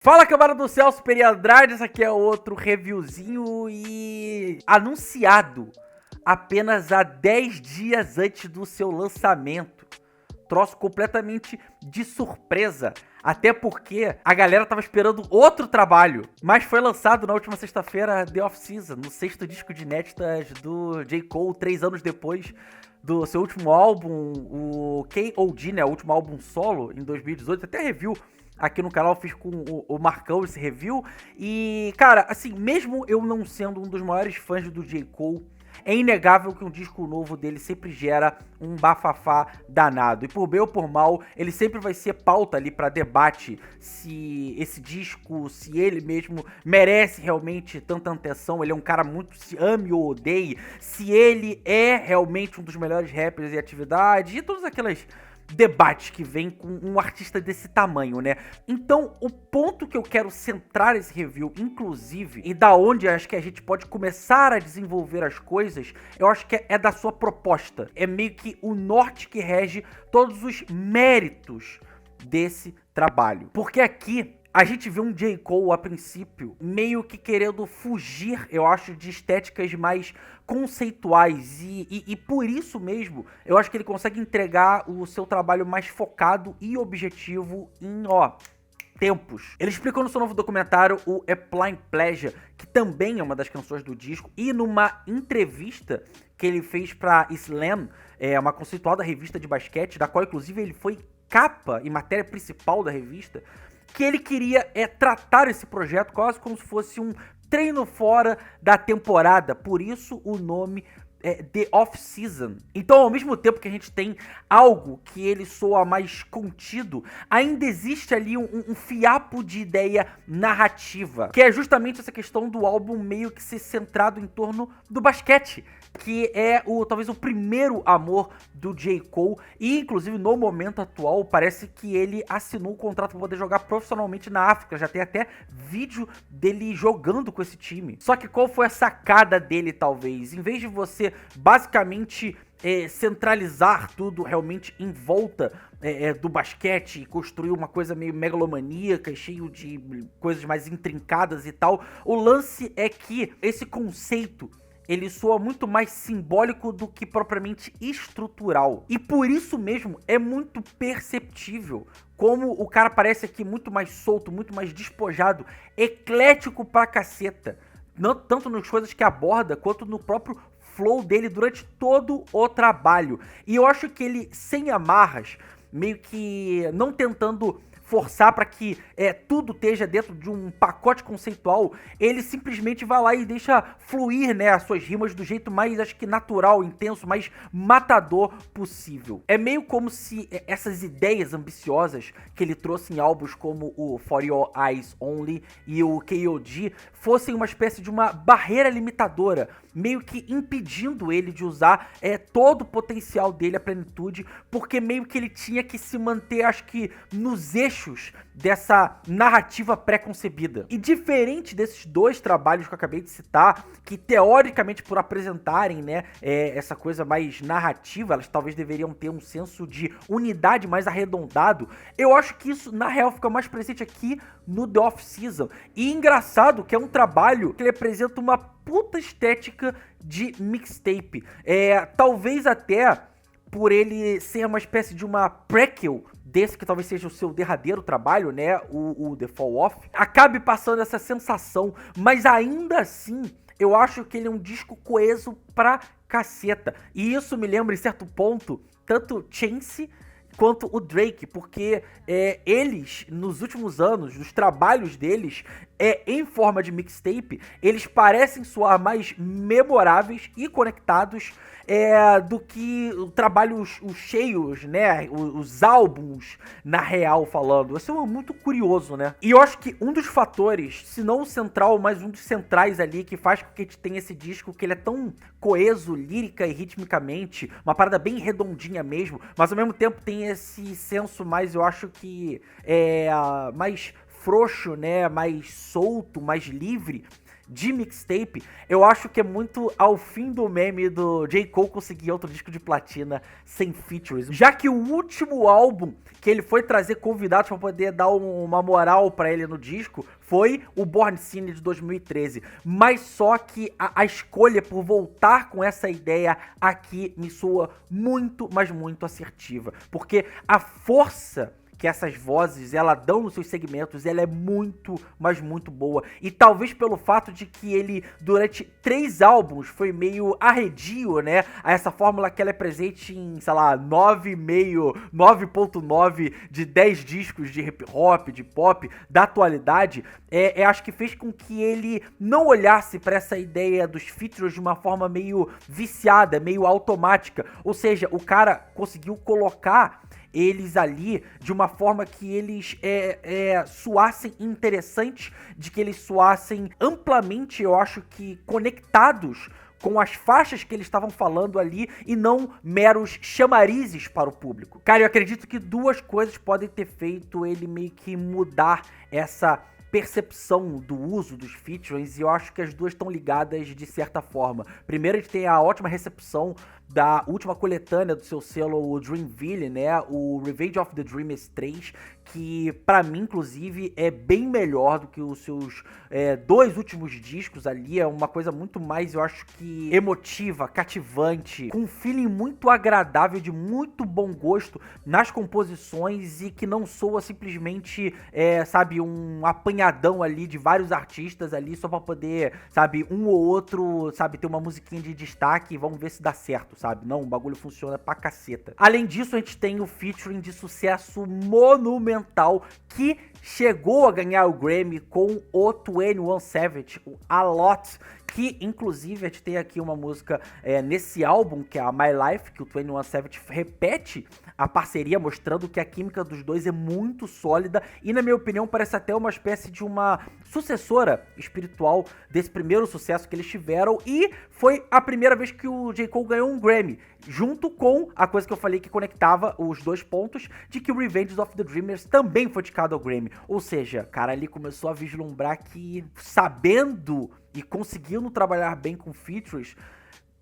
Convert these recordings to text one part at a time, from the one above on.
Fala, câmara do céu, Super Andrade, esse aqui é outro reviewzinho e anunciado apenas há 10 dias antes do seu lançamento. Troço completamente de surpresa, até porque a galera tava esperando outro trabalho, mas foi lançado na última sexta-feira The Off-Season, no sexto disco de inéditas do J. Cole, 3 anos depois do seu último álbum, o K.O.D., né, o último álbum solo, em 2018, até review aqui no canal, fiz com o Marcão esse review. E, cara, assim, mesmo eu não sendo um dos maiores fãs do J. Cole, é inegável que um disco novo dele sempre gera um bafafá danado. E por bem ou por mal, ele sempre vai ser pauta ali pra debate se esse disco, se ele mesmo merece realmente tanta atenção. Ele é um cara muito, se ame ou odeie, se ele é realmente um dos melhores rappers em atividade e todas aquelas debates que vem com um artista desse tamanho, né? Então, o ponto que eu quero centrar esse review, inclusive, e da onde acho que a gente pode começar a desenvolver as coisas, eu acho que é da sua proposta. É meio que o norte que rege todos os méritos desse trabalho. Porque aqui a gente vê um J. Cole, a princípio, meio que querendo fugir, eu acho, de estéticas mais conceituais. E por isso mesmo, eu acho que ele consegue entregar o seu trabalho mais focado e objetivo em, tempos. Ele explicou no seu novo documentário, o Applying Pleasure, que também é uma das canções do disco, e numa entrevista que ele fez pra Slam, uma conceituada revista de basquete, da qual inclusive ele foi capa e matéria principal da revista, que ele queria tratar esse projeto quase como se fosse um treino fora da temporada, por isso o nome The Off-Season. Então, ao mesmo tempo que a gente tem algo que ele soa mais contido, ainda existe ali um fiapo de ideia narrativa, que é justamente essa questão do álbum meio que ser centrado em torno do basquete, que é talvez o primeiro amor do J. Cole, e inclusive no momento atual parece que ele assinou um contrato para poder jogar profissionalmente na África, já tem até vídeo dele jogando com esse time. Só que qual foi a sacada dele, talvez? Em vez de você basicamente centralizar tudo realmente em volta do basquete e construir uma coisa meio megalomaníaca, cheio de coisas mais intrincadas e tal, o lance é que esse conceito ele soa muito mais simbólico do que propriamente estrutural. E por isso mesmo é muito perceptível como o cara parece aqui muito mais solto, muito mais despojado, eclético pra caceta. Não, tanto nas coisas que aborda, quanto no próprio flow dele durante todo o trabalho. E eu acho que ele, sem amarras, meio que não tentando forçar para que tudo esteja dentro de um pacote conceitual, ele simplesmente vai lá e deixa fluir, né, as suas rimas do jeito mais, acho que natural, intenso, mais matador possível. É meio como se essas ideias ambiciosas que ele trouxe em álbuns como o For Your Eyes Only e o K.O.D. fossem uma espécie de uma barreira limitadora, meio que impedindo ele de usar todo o potencial dele à plenitude, porque meio que ele tinha que se manter, acho que, nos eixos dessa narrativa pré-concebida. E diferente desses dois trabalhos que eu acabei de citar, que teoricamente por apresentarem, né, essa coisa mais narrativa, elas talvez deveriam ter um senso de unidade mais arredondado, eu acho que isso na real fica mais presente aqui no The Off-Season. E engraçado que é um trabalho que ele apresenta uma puta estética de mixtape. Talvez até por ele ser uma espécie de uma prequel desse que talvez seja o seu derradeiro trabalho, né, o The Fall Off, acabe passando essa sensação, mas ainda assim, eu acho que ele é um disco coeso pra caceta, e isso me lembra em certo ponto, tanto Chance quanto o Drake, porque eles, nos últimos anos, nos trabalhos deles, em forma de mixtape, eles parecem soar mais memoráveis e conectados do que trabalhos cheios, né, os álbuns, na real falando. Isso é muito curioso, né? E eu acho que um dos fatores, se não o central, mas um dos centrais ali, que faz com que a gente tenha esse disco, que ele é tão coeso, lírica e ritmicamente, uma parada bem redondinha mesmo, mas ao mesmo tempo tem esse senso mais, eu acho que mais frouxo, né, mais solto, mais livre, de mixtape, eu acho que é muito ao fim do meme do J. Cole conseguir outro disco de platina sem features. Já que o último álbum que ele foi trazer convidados pra poder dar uma moral pra ele no disco foi o Born Sinner de 2013. Mas só que a escolha por voltar com essa ideia aqui me soa muito, mas muito assertiva. Porque a força que essas vozes, ela dão nos seus segmentos, ela é muito, mas muito boa. E talvez pelo fato de que ele, durante 3 álbuns, foi meio arredio, né? A essa fórmula que ela é presente em, sei lá, 9,9 de 10 discos de hip hop, de pop, da atualidade, acho que fez com que ele não olhasse para essa ideia dos features de uma forma meio viciada, meio automática. Ou seja, o cara conseguiu colocar eles ali de uma forma que eles soassem interessantes, de que eles soassem amplamente, eu acho que conectados com as faixas que eles estavam falando ali e não meros chamarizes para o público. Cara, eu acredito que 2 coisas podem ter feito ele meio que mudar essa percepção do uso dos featurings, e eu acho que as 2 estão ligadas de certa forma. Primeiro, a gente tem a ótima recepção da última coletânea do seu selo, o Dreamville, né, o Revenge of the Dreamers 3, que pra mim, inclusive, é bem melhor do que os seus 2 últimos discos ali. É uma coisa muito mais, eu acho que emotiva, cativante, com um feeling muito agradável, de muito bom gosto nas composições, e que não soa simplesmente, sabe, um apanhadão ali de vários artistas ali só pra poder, sabe, um ou outro, sabe, ter uma musiquinha de destaque e vamos ver se dá certo, sabe? Não, o bagulho funciona pra caceta. Além disso, a gente tem o featuring de sucesso monumental que chegou a ganhar o Grammy com o 21 Savage, o A Lot, que inclusive a gente tem aqui uma música nesse álbum, que é a My Life, que o 21 Savage repete a parceria, mostrando que a química dos dois é muito sólida e, na minha opinião, parece até uma espécie de uma sucessora espiritual desse primeiro sucesso que eles tiveram, e foi a primeira vez que o J. Cole ganhou um Grammy, junto com a coisa que eu falei que conectava os 2 pontos, de que o Revenge of the Dreamers também foi indicado ao Grammy. Ou seja, cara ali começou a vislumbrar que, sabendo e conseguindo trabalhar bem com features,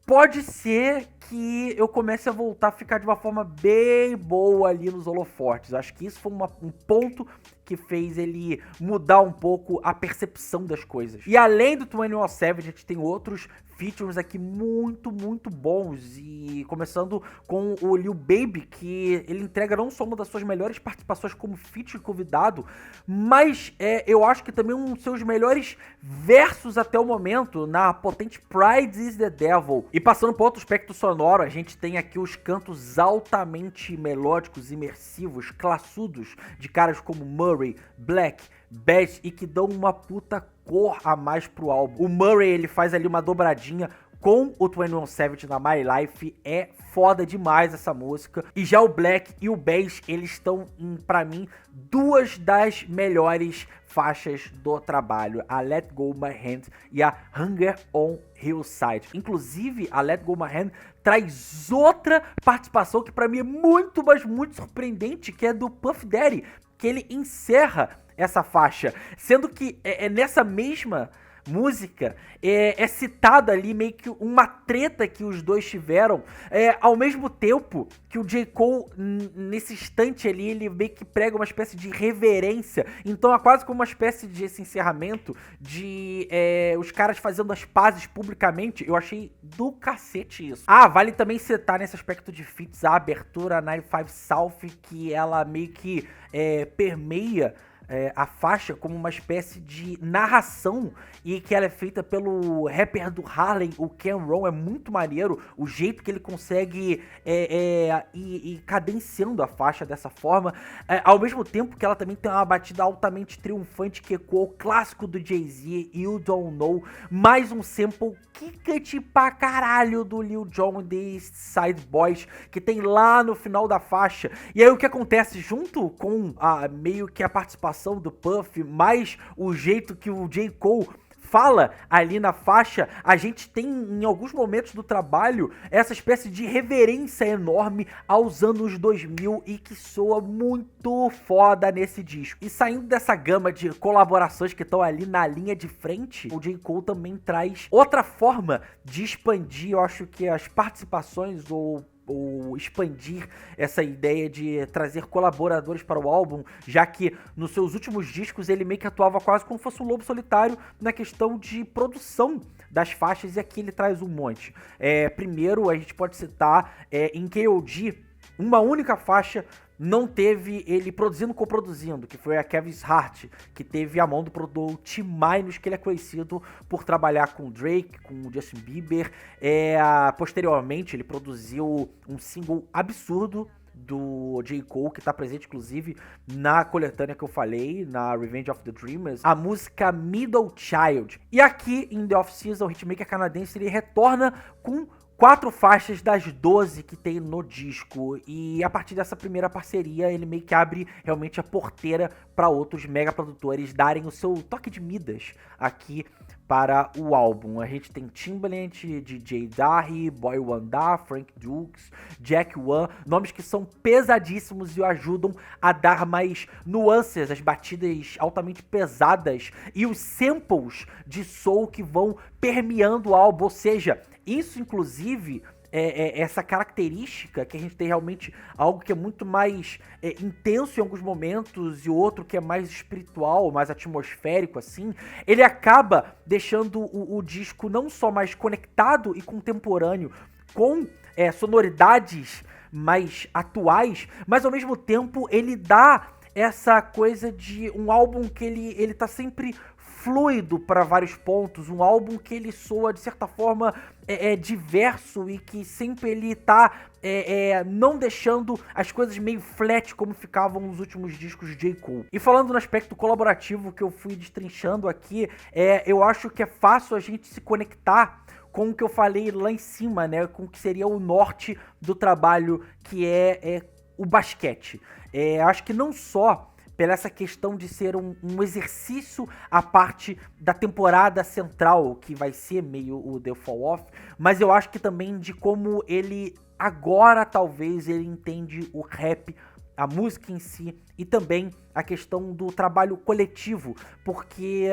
pode ser que eu comece a voltar a ficar de uma forma bem boa ali nos holofortes. Acho que isso foi um ponto que fez ele mudar um pouco a percepção das coisas. E além do 21 Savage, a gente tem outros features aqui muito, muito bons. E começando com o Lil Baby, que ele entrega não só uma das suas melhores participações como feature convidado, mas eu acho que também um dos seus melhores versos até o momento, na potente Pride is the Devil. E passando para outro aspecto sonoro, a gente tem aqui os cantos altamente melódicos, imersivos, classudos, de caras como Murray, Black, Bass, e que dão uma puta cor a mais pro álbum. O Murray, ele faz ali uma dobradinha com o 21 Savage na My Life, é foda demais essa música. E já o Black e o Bass, eles estão, pra mim, 2 das melhores faixas do trabalho, a Let Go My Hand e a Hunger on Hillside. Inclusive, a Let Go My Hand traz outra participação que pra mim é muito, mas muito surpreendente, que é do Puff Daddy, que ele encerra essa faixa, sendo que nessa mesma música é citada ali meio que uma treta que os dois tiveram, ao mesmo tempo que o J. Cole, nesse instante ali, ele meio que prega uma espécie de reverência. Então é quase como uma espécie de esse encerramento de os caras fazendo as pazes publicamente. Eu achei do cacete isso. Ah, vale também citar nesse aspecto de feats a abertura 95 South, que ela meio que permeia a faixa como uma espécie de narração, e que ela é feita pelo rapper do Harlem, o Cam'ron. É muito maneiro o jeito que ele consegue ir cadenciando a faixa dessa forma, ao mesmo tempo que ela também tem uma batida altamente triunfante que ecoa o clássico do Jay-Z, You Don't Know, mais um sample kickante pra caralho do Lil Jon The East Side Boys, que tem lá no final da faixa. E aí o que acontece junto com meio que a participação do Puff, mais o jeito que o J. Cole fala ali na faixa, a gente tem em alguns momentos do trabalho essa espécie de reverência enorme aos anos 2000 e que soa muito foda nesse disco. E saindo dessa gama de colaborações que estão ali na linha de frente, o J. Cole também traz outra forma de expandir, eu acho que as participações ou expandir essa ideia de trazer colaboradores para o álbum, já que nos seus últimos discos ele meio que atuava quase como fosse um lobo solitário na questão de produção das faixas, e aqui ele traz um monte. Primeiro a gente pode citar em KOD, uma única faixa não teve ele produzindo, coproduzindo, que foi a Kevin's Heart, que teve a mão do produtor T-Minus, que ele é conhecido por trabalhar com Drake, com Justin Bieber. Posteriormente, ele produziu um single absurdo do J. Cole, que tá presente inclusive na coletânea que eu falei, na Revenge of the Dreamers, a música Middle Child. E aqui, em The Off-Season, o hitmaker canadense, ele retorna com 4 faixas das 12 que tem no disco, e a partir dessa primeira parceria ele meio que abre realmente a porteira para outros mega produtores darem o seu toque de Midas aqui para o álbum. A gente tem Timbaland, DJ Dahi, Boy Wonder, Frank Dukes, Jack One, nomes que são pesadíssimos e o ajudam a dar mais nuances, as batidas altamente pesadas e os samples de soul que vão permeando o álbum, ou seja, isso inclusive essa característica que a gente tem realmente algo que é muito mais intenso em alguns momentos e outro que é mais espiritual, mais atmosférico assim, ele acaba deixando o disco não só mais conectado e contemporâneo com sonoridades mais atuais, mas ao mesmo tempo ele dá essa coisa de um álbum que ele tá sempre fluido para vários pontos, um álbum que ele soa de certa forma diverso e que sempre ele tá não deixando as coisas meio flat como ficavam nos últimos discos de J. Cole. E falando no aspecto colaborativo que eu fui destrinchando aqui, eu acho que é fácil a gente se conectar com o que eu falei lá em cima, né, com o que seria o norte do trabalho, que é o basquete. Acho que não só pela essa questão de ser um exercício à parte da temporada central, que vai ser meio o The Fall Off, mas eu acho que também de como ele agora talvez ele entende o rap, a música em si, e também a questão do trabalho coletivo, porque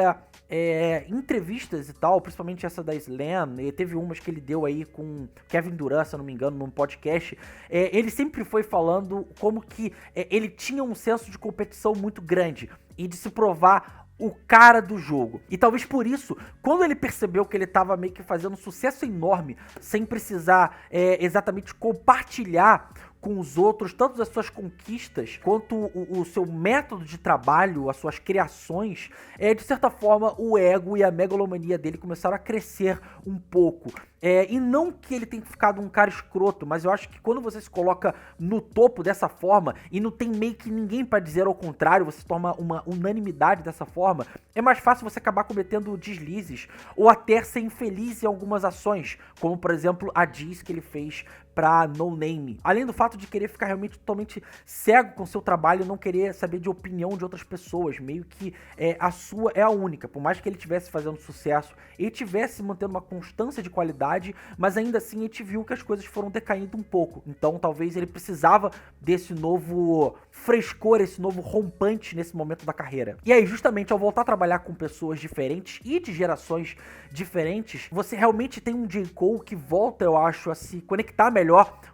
em entrevistas e tal, principalmente essa da Slam, teve umas que ele deu aí com Kevin Durant, se eu não me engano, num podcast, ele sempre foi falando como que ele tinha um senso de competição muito grande e de se provar o cara do jogo. E talvez por isso, quando ele percebeu que ele tava meio que fazendo um sucesso enorme, sem precisar exatamente compartilhar com os outros tanto as suas conquistas quanto o seu método de trabalho, as suas criações, de certa forma o ego e a megalomania dele começaram a crescer um pouco. E não que ele tenha ficado um cara escroto, mas eu acho que quando você se coloca no topo dessa forma e não tem meio que ninguém pra dizer ao contrário, você toma uma unanimidade dessa forma, é mais fácil você acabar cometendo deslizes ou até ser infeliz em algumas ações, como por exemplo a diss que ele fez pra No Name. Além do fato de querer ficar realmente totalmente cego com o seu trabalho e não querer saber de opinião de outras pessoas, meio que a sua é a única. Por mais que ele estivesse fazendo sucesso, ele estivesse mantendo uma constância de qualidade, mas ainda assim a gente viu que as coisas foram decaindo um pouco. Então talvez ele precisava desse novo frescor, esse novo rompante nesse momento da carreira. E aí justamente ao voltar a trabalhar com pessoas diferentes e de gerações diferentes, você realmente tem um J. Cole que volta, eu acho, a se conectar melhor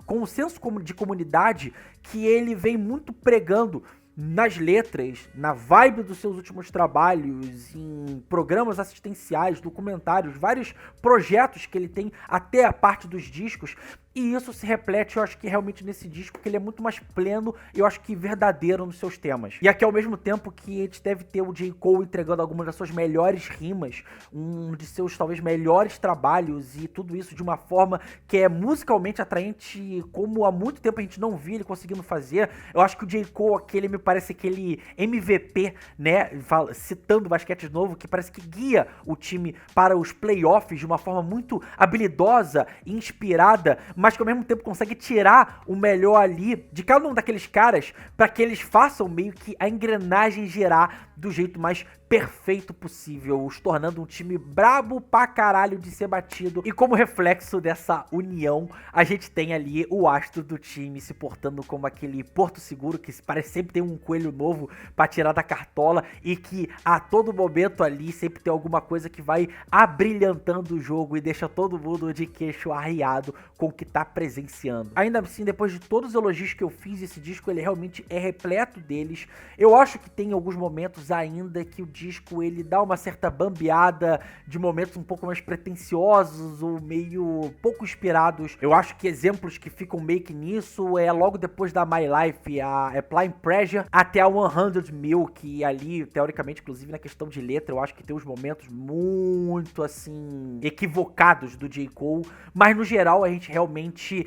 com o senso de comunidade que ele vem muito pregando nas letras, na vibe dos seus últimos trabalhos, em programas assistenciais, documentários, vários projetos que ele tem até a parte dos discos. E isso se reflete, eu acho que realmente nesse disco, que ele é muito mais pleno e eu acho que verdadeiro nos seus temas. E aqui ao mesmo tempo que a gente deve ter o J. Cole entregando algumas das suas melhores rimas, um de seus talvez melhores trabalhos, e tudo isso de uma forma que é musicalmente atraente, como há muito tempo a gente não viu ele conseguindo fazer. Eu acho que o J. Cole aqui, ele me parece aquele MVP, né, citando o basquete de novo, que parece que guia o time para os playoffs de uma forma muito habilidosa e inspirada, mas que ao mesmo tempo consegue tirar o melhor ali de cada um daqueles caras para que eles façam meio que a engrenagem girar do jeito mais perfeito possível, os tornando um time brabo pra caralho de ser batido. E como reflexo dessa união, a gente tem ali o astro do time se portando como aquele porto seguro que parece sempre ter um coelho novo pra tirar da cartola e que a todo momento ali sempre tem alguma coisa que vai abrilhantando o jogo e deixa todo mundo de queixo arriado com o que tá presenciando. Ainda assim, depois de todos os elogios que eu fiz, esse disco ele realmente é repleto deles. Eu acho que tem alguns momentos ainda que o disco ele dá uma certa bambeada de momentos um pouco mais pretensiosos ou meio pouco inspirados. Eu acho que exemplos que ficam meio que nisso é logo depois da My Life, a Applying Pressure, até a 100 Mil, que ali, teoricamente, inclusive na questão de letra, eu acho que tem uns momentos muito, assim, equivocados do J. Cole, mas no geral a gente realmente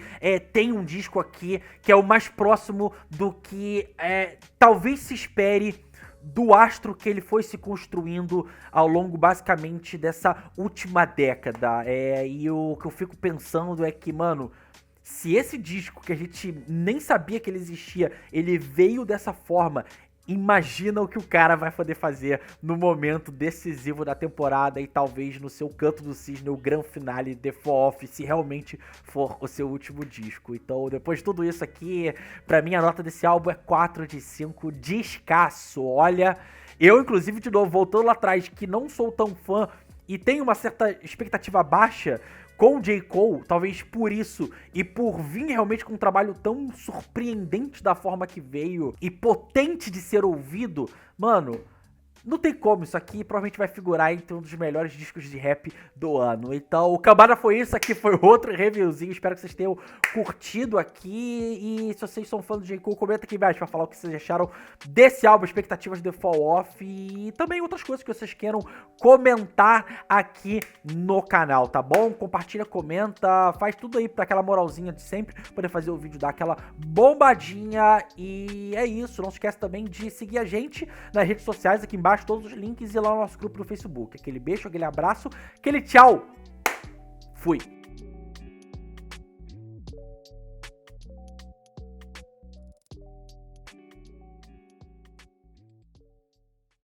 tem um disco aqui que é o mais próximo do que talvez se espere do astro que ele foi se construindo ao longo, basicamente, dessa última década. E o que eu fico pensando é que, mano, se esse disco, que a gente nem sabia que ele existia, ele veio dessa forma, imagina o que o cara vai poder fazer no momento decisivo da temporada e talvez no seu canto do cisne, o grande finale The Fall Off, se realmente for o seu último disco. Então, depois de tudo isso aqui, pra mim a nota desse álbum é 4 de 5, de escasso. Olha, eu inclusive, de novo, voltando lá atrás, que não sou tão fã e tenho uma certa expectativa baixa com o J. Cole, talvez por isso, e por vir realmente com um trabalho tão surpreendente da forma que veio, e potente de ser ouvido, mano, não tem como, isso aqui provavelmente vai figurar entre um dos melhores discos de rap do ano. Então, o Cambada foi isso, aqui foi outro reviewzinho, espero que vocês tenham curtido aqui, e se vocês são fãs do J. Cole, comenta aqui embaixo pra falar o que vocês acharam desse álbum, expectativas de The Fall Off, e também outras coisas que vocês queiram comentar aqui no canal, tá bom? Compartilha, comenta, faz tudo aí pra aquela moralzinha de sempre, poder fazer o vídeo dar aquela bombadinha, e é isso, não se esquece também de seguir a gente nas redes sociais aqui embaixo, todos os links, e lá no nosso grupo do Facebook. Aquele beijo, aquele abraço, aquele tchau. Fui.